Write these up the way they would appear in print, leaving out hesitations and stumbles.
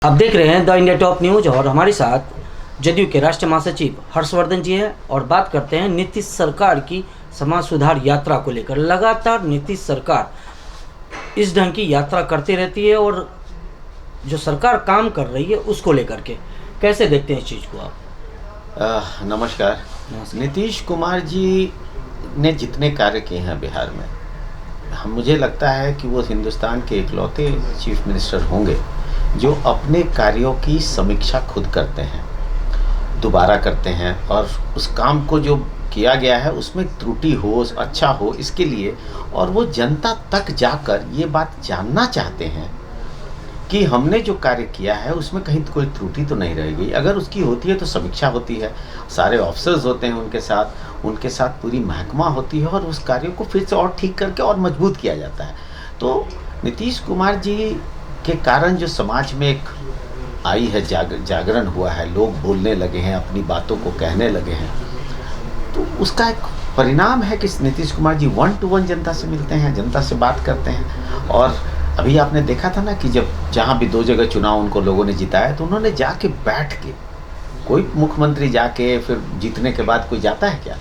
आप देख रहे हैं द इंडिया टॉप न्यूज और हमारे साथ जदयू के राष्ट्रीय महासचिव हर्षवर्धन जी हैं और बात करते हैं नीतीश सरकार की समाज सुधार यात्रा को लेकर। लगातार नीतीश सरकार इस ढंग की यात्रा करती रहती है और जो सरकार काम कर रही है उसको लेकर के कैसे देखते हैं इस चीज़ को आप? नमस्कार। नीतीश कुमार जी ने जितने कार्य किए हैं बिहार में, मुझे लगता है कि वो हिंदुस्तान के इकलौते चीफ मिनिस्टर होंगे जो अपने कार्यों की समीक्षा खुद करते हैं, दोबारा करते हैं और उस काम को जो किया गया है उसमें त्रुटि हो, अच्छा हो, इसके लिए और वो जनता तक जाकर ये बात जानना चाहते हैं कि हमने जो कार्य किया है उसमें कहीं कोई त्रुटि तो नहीं रह गई। अगर उसकी होती है तो समीक्षा होती है, सारे ऑफिसर्स होते हैं उनके साथ पूरी महकमा होती है और उस कार्य को फिर से और ठीक करके और मजबूत किया जाता है। तो नीतीश कुमार जी के कारण जो समाज में एक आई है जागरण हुआ है, लोग बोलने लगे हैं, अपनी बातों को कहने लगे हैं, तो उसका एक परिणाम है कि नीतीश कुमार जी 1-to-1 जनता से मिलते हैं, जनता से बात करते हैं। और अभी आपने देखा था ना कि जब जहाँ भी 2 जगह चुनाव उनको लोगों ने जिताया तो उन्होंने जाके बैठ के, कोई मुख्यमंत्री जाके फिर जीतने के बाद कोई जाता है क्या?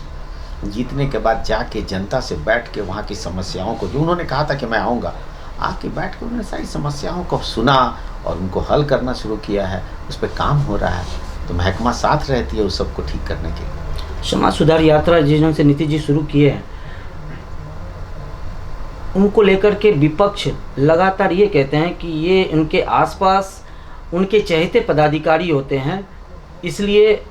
जीतने के बाद जाके जनता से बैठ के वहाँ की समस्याओं को, जो उन्होंने कहा था कि मैं आऊँगा, आके बैठ के उन्होंने सारी समस्याओं को सुना और उनको हल करना शुरू किया है। उस पर काम हो रहा है तो महकमा साथ रहती है उस सबको ठीक करने के लिए। समाज सुधार यात्रा जिस ढंग से नीतीश जी शुरू किए हैं उनको लेकर के विपक्ष लगातार ये कहते हैं कि ये उनके आसपास उनके चहेते पदाधिकारी होते हैं, इसलिए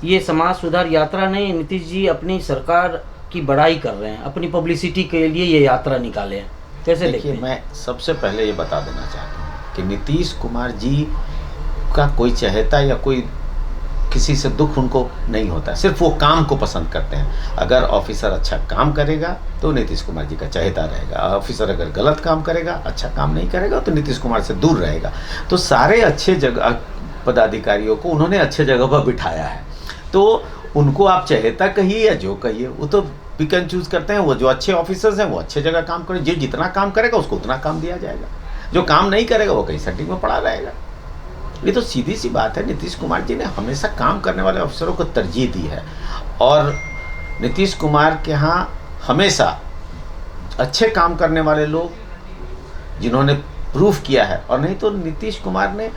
ये समाज सुधार यात्रा नहीं, नीतीश जी अपनी सरकार की बड़ाई कर रहे हैं, अपनी पब्लिसिटी के लिए ये यात्रा निकाले हैं। कैसे देखिए? मैं सबसे पहले ये बता देना चाहता हूँ कि नीतीश कुमार जी का कोई चहेता या कोई किसी से दुख उनको नहीं होता है, सिर्फ वो काम को पसंद करते हैं। अगर ऑफिसर अच्छा काम करेगा तो नीतीश कुमार जी का चहेता रहेगा, ऑफिसर अगर गलत काम करेगा, अच्छा काम नहीं करेगा तो नीतीश कुमार से दूर रहेगा। तो सारे अच्छे जगह पदाधिकारियों को उन्होंने अच्छे जगह पर बिठाया है, तो उनको आप चहेता कहिए या जो कहिए, वो तो पिक एंड चूज करते हैं। वो जो अच्छे ऑफिसर्स हैं वो अच्छे जगह काम करें, जो जितना काम करेगा उसको उतना काम दिया जाएगा, जो काम नहीं करेगा वो कहीं सेटिंग में पड़ा रहेगा। ये तो सीधी सी बात है। नीतीश कुमार जी ने हमेशा काम करने वाले अफसरों को तरजीह दी है और नीतीश कुमार के यहाँ हमेशा अच्छे काम करने वाले लोग जिन्होंने प्रूफ किया है, और नहीं तो नीतीश कुमार ने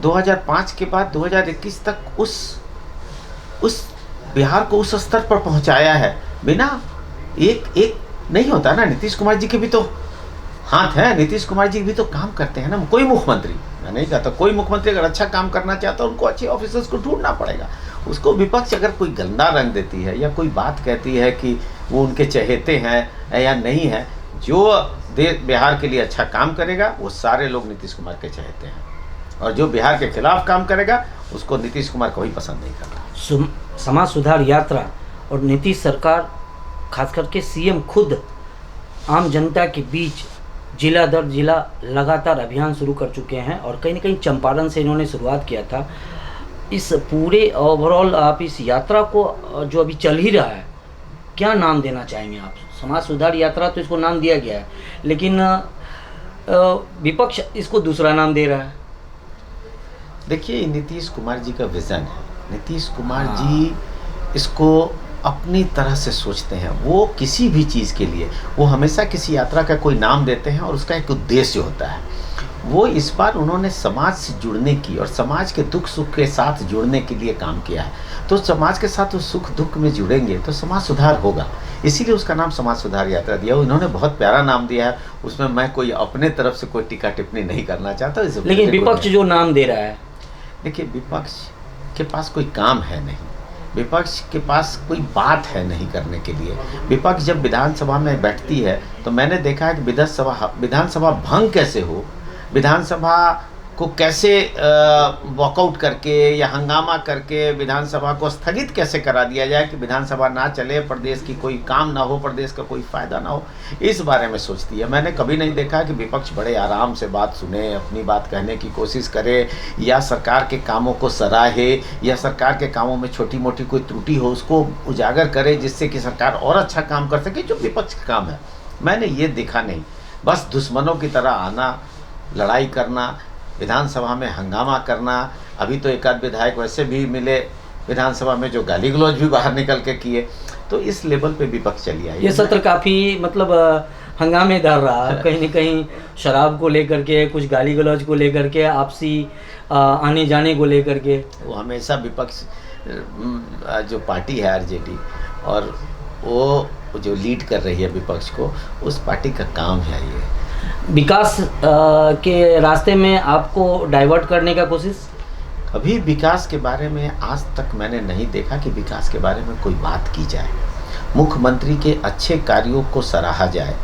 2005 के बाद 2021 तक उस बिहार को उस स्तर पर पहुंचाया है। बिना एक नहीं होता ना, नीतीश कुमार जी के भी तो हाथ है, नीतीश कुमार जी भी तो काम करते हैं ना। कोई मुख्यमंत्री, मैं नहीं कहता, कोई मुख्यमंत्री अगर अच्छा काम करना चाहता है उनको अच्छे ऑफिसर्स को ढूंढना पड़ेगा। उसको विपक्ष अगर कोई गंदा रंग देती है या कोई बात कहती है कि वो उनके चहेते हैं या नहीं है, जो बिहार के लिए अच्छा काम करेगा वो सारे लोग नीतीश कुमार के चहेते हैं, और जो बिहार के खिलाफ काम करेगा उसको नीतीश कुमार कोई पसंद नहीं करता। समाज सुधार यात्रा और नीतीश सरकार, खास करके सीएम खुद आम जनता के बीच जिला दर जिला लगातार अभियान शुरू कर चुके हैं और कहीं न कहीं चंपारण से इन्होंने शुरुआत किया था। इस पूरे ओवरऑल आप इस यात्रा को जो अभी चल ही रहा है, क्या नाम देना चाहेंगे आप? समाज सुधार यात्रा तो इसको नाम दिया गया है, लेकिन विपक्ष इसको दूसरा नाम दे रहा है। देखिए, नीतीश कुमार जी का विज़न है। नीतीश कुमार जी इसको अपनी तरह से सोचते हैं। वो किसी भी चीज़ के लिए वो हमेशा किसी यात्रा का कोई नाम देते हैं और उसका एक उद्देश्य होता है। वो इस बार उन्होंने समाज से जुड़ने की और समाज के दुख सुख के साथ जुड़ने के लिए काम किया है। तो समाज के साथ वो सुख दुख में जुड़ेंगे तो समाज सुधार होगा, इसीलिए उसका नाम समाज सुधार यात्रा दिया। उन्होंने बहुत प्यारा नाम दिया है, उसमें मैं कोई अपने तरफ से कोई टीका टिप्पणी नहीं करना चाहता। लेकिन विपक्ष जो नाम दे रहा है, देखिए, विपक्ष के पास कोई काम है नहीं, विपक्ष के पास कोई बात है नहीं करने के लिए। विपक्ष जब विधानसभा में बैठती है तो मैंने देखा है कि विधानसभा भंग कैसे हो, विधानसभा को कैसे वॉकआउट करके या हंगामा करके विधानसभा को स्थगित कैसे करा दिया जाए कि विधानसभा ना चले, प्रदेश की कोई काम ना हो, प्रदेश का कोई फ़ायदा ना हो, इस बारे में सोचती है। मैंने कभी नहीं देखा कि विपक्ष बड़े आराम से बात सुने, अपनी बात कहने की कोशिश करे या सरकार के कामों को सराहे या सरकार के कामों में छोटी मोटी कोई त्रुटि हो उसको उजागर करे जिससे कि सरकार और अच्छा काम कर सके, जो विपक्ष का काम है। मैंने ये देखा नहीं, बस दुश्मनों की तरह आना, लड़ाई करना, विधानसभा में हंगामा करना, अभी तो एक आध विधायक वैसे भी मिले विधानसभा में जो गाली गलौज भी बाहर निकल के किए, तो इस लेवल पे विपक्ष चली आई। ये सत्र काफ़ी मतलब हंगामेदार रहा, कहीं न कहीं शराब को लेकर के, कुछ गाली गलौज को लेकर के, आपसी आने जाने को लेकर के। वो हमेशा विपक्ष जो पार्टी है आरजेडी, और वो जो लीड कर रही है विपक्ष को, उस पार्टी का काम है ये विकास के रास्ते में आपको डाइवर्ट करने का कोशिश। अभी विकास के बारे में आज तक मैंने नहीं देखा कि विकास के बारे में कोई बात की जाए, मुख्यमंत्री के अच्छे कार्यों को सराहा जाए,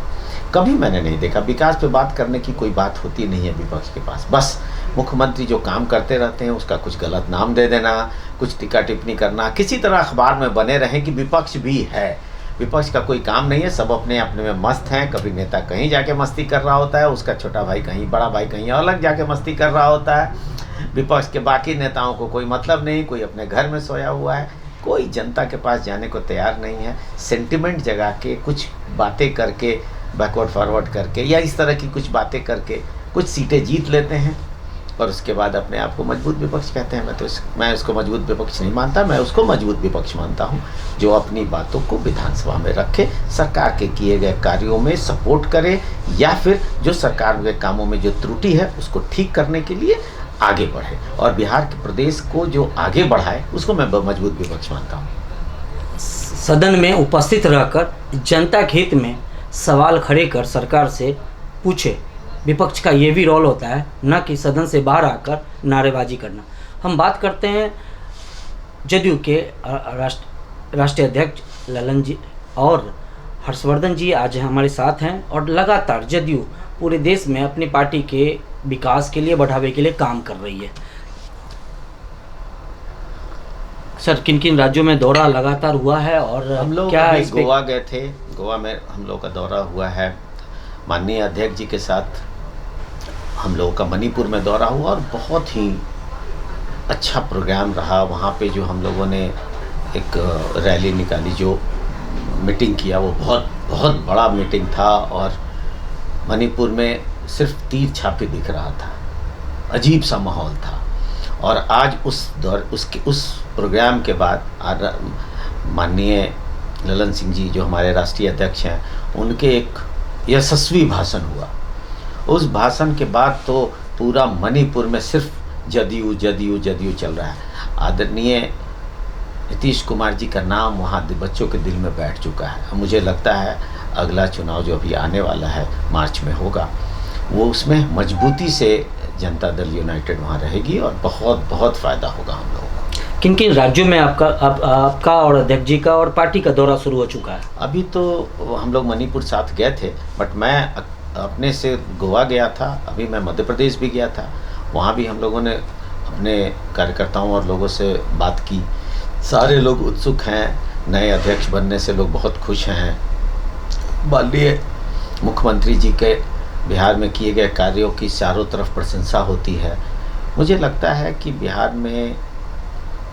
कभी मैंने नहीं देखा। विकास पे बात करने की कोई बात होती नहीं है विपक्ष के पास। बस मुख्यमंत्री जो काम करते रहते हैं उसका कुछ गलत नाम दे देना, कुछ टीका टिप्पणी करना, किसी तरह अखबार में बने रहें कि विपक्ष भी है। विपक्ष का कोई काम नहीं है, सब अपने अपने में मस्त हैं। कभी नेता कहीं जाके मस्ती कर रहा होता है, उसका छोटा भाई कहीं, बड़ा भाई कहीं अलग जाके मस्ती कर रहा होता है। विपक्ष के बाकी नेताओं को कोई मतलब नहीं, कोई अपने घर में सोया हुआ है, कोई जनता के पास जाने को तैयार नहीं है। सेंटिमेंट जगा के, कुछ बातें करके, बैकवर्ड फॉरवर्ड करके, या इस तरह की कुछ बातें करके कुछ सीटें जीत लेते हैं और उसके बाद अपने आप को मजबूत विपक्ष कहते हैं। मैं उसको मजबूत विपक्ष नहीं मानता, मैं उसको मजबूत विपक्ष मानता हूँ जो अपनी बातों को विधानसभा में रखे, सरकार के किए गए कार्यों में सपोर्ट करे, या फिर जो सरकार के कामों में जो त्रुटि है उसको ठीक करने के लिए आगे बढ़े, और बिहार के प्रदेश को जो आगे बढ़ाए, उसको मैं मजबूत विपक्ष मानता हूँ। सदन में उपस्थित रहकर जनता के हित में सवाल खड़े कर सरकार से पूछे, विपक्ष का ये भी रोल होता है, न कि सदन से बाहर आकर नारेबाजी करना। हम बात करते हैं जदयू के राष्ट्रीय अध्यक्ष ललन जी और हर्षवर्धन जी आज हमारे साथ हैं, और लगातार जदयू पूरे देश में अपनी पार्टी के विकास के लिए, बढ़ावे के लिए काम कर रही है। सर, किन किन राज्यों में दौरा लगातार हुआ है, और हम लोग क्या गोवा गए थे, गोवा में हम लोग का दौरा हुआ है। माननीय अध्यक्ष जी के साथ हम लोगों का मणिपुर में दौरा हुआ, और बहुत ही अच्छा प्रोग्राम रहा। वहाँ पे जो हम लोगों ने एक रैली निकाली, जो मीटिंग किया, वो बहुत बहुत बड़ा मीटिंग था, और मणिपुर में सिर्फ तीर छापे दिख रहा था, अजीब सा माहौल था। और आज उस प्रोग्राम के बाद माननीय ललन सिंह जी जो हमारे राष्ट्रीय अध्यक्ष हैं, उनके एक यशस्वी भाषण हुआ। उस भाषण के बाद तो पूरा मणिपुर में सिर्फ जदयू जदयू जदयू चल रहा है। आदरणीय नीतीश कुमार जी का नाम वहाँ बच्चों के दिल में बैठ चुका है। मुझे लगता है अगला चुनाव जो अभी आने वाला है, मार्च में होगा, वो उसमें मजबूती से जनता दल यूनाइटेड वहाँ रहेगी, और बहुत बहुत फ़ायदा होगा हम लोगों को। किन किन राज्यों में आपका और अध्यक्ष जी का और पार्टी का दौरा शुरू हो चुका है? अभी तो हम लोग मणिपुर साथ गए थे, बट मैं अपने से गोवा गया था, अभी मैं मध्य प्रदेश भी गया था। वहाँ भी हम लोगों ने अपने कार्यकर्ताओं और लोगों से बात की। सारे लोग उत्सुक हैं, नए अध्यक्ष बनने से लोग बहुत खुश हैं। माननीय मुख्यमंत्री जी के बिहार में किए गए कार्यों की चारों तरफ प्रशंसा होती है। मुझे लगता है कि बिहार में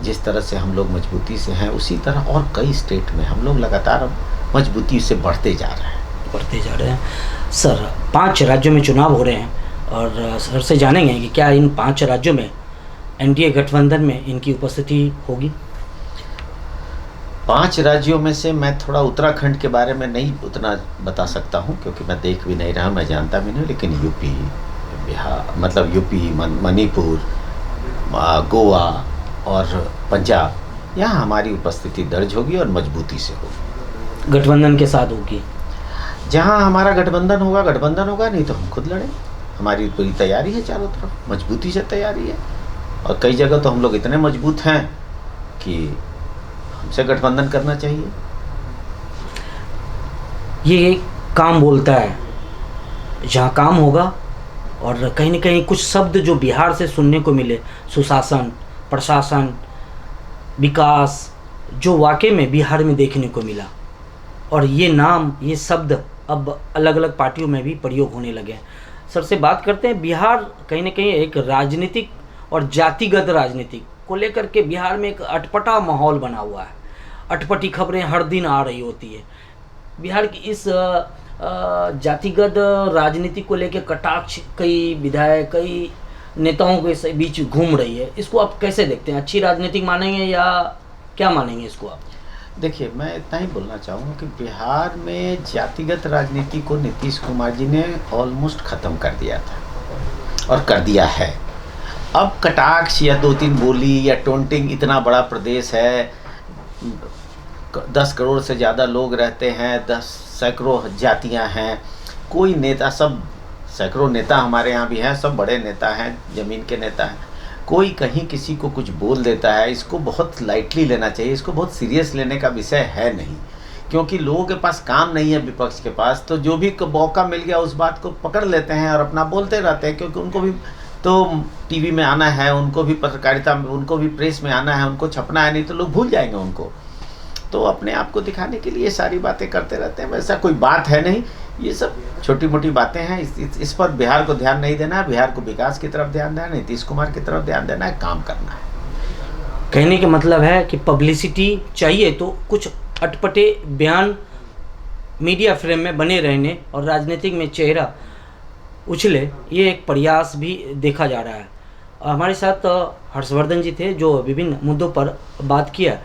जिस तरह से हम लोग मजबूती से हैं, उसी तरह और कई स्टेट में हम लोग लगातार मजबूती से बढ़ते जा रहे हैं। सर, 5 राज्यों में चुनाव हो रहे हैं, और सर से जानेंगे कि क्या इन 5 राज्यों में एनडीए गठबंधन में इनकी उपस्थिति होगी? 5 राज्यों में से मैं थोड़ा उत्तराखंड के बारे में नहीं उतना बता सकता हूँ, क्योंकि मैं देख भी नहीं रहा, मैं जानता भी नहीं। लेकिन यूपी, बिहार, मतलब यूपी, मणिपुर, गोवा और पंजाब, यहाँ हमारी उपस्थिति दर्ज होगी और मजबूती से होगी। गठबंधन के साथ होगी? जहाँ हमारा गठबंधन होगा, नहीं तो हम खुद लड़ें। हमारी पूरी तैयारी है, चारों तरफ मजबूती से तैयारी है, और कई जगह तो हम लोग इतने मजबूत हैं कि हमसे गठबंधन करना चाहिए। ये काम बोलता है, जहाँ काम होगा, और कहीं न कहीं कुछ शब्द जो बिहार से सुनने को मिले, सुशासन, प्रशासन, विकास, जो वाकई में बिहार में देखने को मिला, और ये नाम, ये शब्द अब अलग अलग पार्टियों में भी प्रयोग होने लगे हैं। सर से बात करते हैं, बिहार कहीं न कहीं एक राजनीतिक और जातिगत राजनीति को लेकर के बिहार में एक अटपटा माहौल बना हुआ है। अटपटी खबरें हर दिन आ रही होती है। बिहार की इस जातिगत राजनीति को लेकर कटाक्ष कई विधायक, कई नेताओं के बीच घूम रही है, इसको आप कैसे देखते हैं? अच्छी राजनीतिक मानेंगे या क्या मानेंगे इसको आप? देखिए, मैं इतना ही बोलना चाहूँगा कि बिहार में जातिगत राजनीति को नीतीश कुमार जी ने ऑलमोस्ट ख़त्म कर दिया था और कर दिया है। अब कटाक्ष या 2-3 बोली या टोंटिंग, इतना बड़ा प्रदेश है, 10 करोड़ से ज़्यादा लोग रहते हैं, 10 सैकड़ों जातियां हैं, कोई नेता, सब सैकड़ों नेता हमारे यहाँ भी हैं, सब बड़े नेता हैं, ज़मीन के नेता हैं, कोई कहीं किसी को कुछ बोल देता है, इसको बहुत लाइटली लेना चाहिए, इसको बहुत सीरियस लेने का विषय है नहीं, क्योंकि लोगों के पास काम नहीं है विपक्ष के पास, तो जो भी मौका मिल गया उस बात को पकड़ लेते हैं और अपना बोलते रहते हैं, क्योंकि उनको भी तो टीवी में आना है, उनको भी पत्रकारिता में, उनको भी प्रेस में आना है, उनको छपना है, नहीं तो लोग भूल जाएंगे उनको। तो अपने आप को दिखाने के लिए सारी बातें करते रहते हैं, वैसा कोई बात है नहीं, ये सब छोटी मोटी बातें हैं। इस पर बिहार को ध्यान नहीं देना है, बिहार को विकास की तरफ ध्यान देना है, नीतीश कुमार की तरफ ध्यान देना है, काम करना है। कहने का मतलब है कि पब्लिसिटी चाहिए तो कुछ अटपटे बयान मीडिया फ्रेम में बने रहने और राजनीतिक में चेहरा उछले, ये एक प्रयास भी देखा जा रहा है। हमारे साथ हर्षवर्धन जी थे जो विभिन्न मुद्दों पर बात किया।